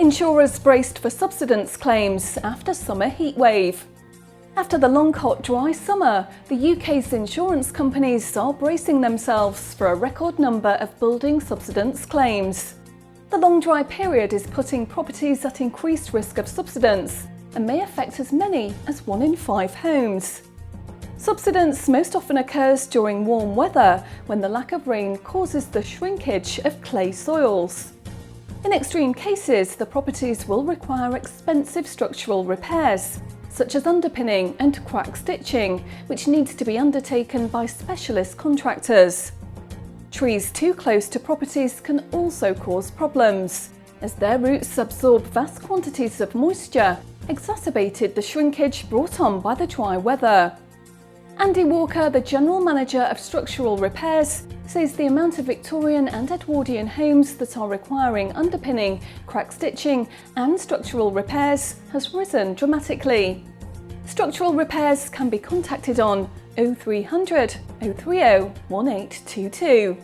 Insurers braced for subsidence claims after summer heatwave. After the long, hot, dry summer, the UK's insurance companies are bracing themselves for a record number of building subsidence claims. The long, dry period is putting properties at increased risk of subsidence and may affect as many as 1 in 5 homes. Subsidence most often occurs during warm weather when the lack of rain causes the shrinkage of clay soils. In extreme cases, the properties will require expensive structural repairs, such as underpinning and crack stitching, which needs to be undertaken by specialist contractors. Trees too close to properties can also cause problems, as their roots absorb vast quantities of moisture, exacerbated the shrinkage brought on by the dry weather. Andy Walker, the General Manager of Structural Repairs, says the amount of Victorian and Edwardian homes that are requiring underpinning, crack stitching and structural repairs has risen dramatically. Structural repairs can be contacted on 0300 030 1822.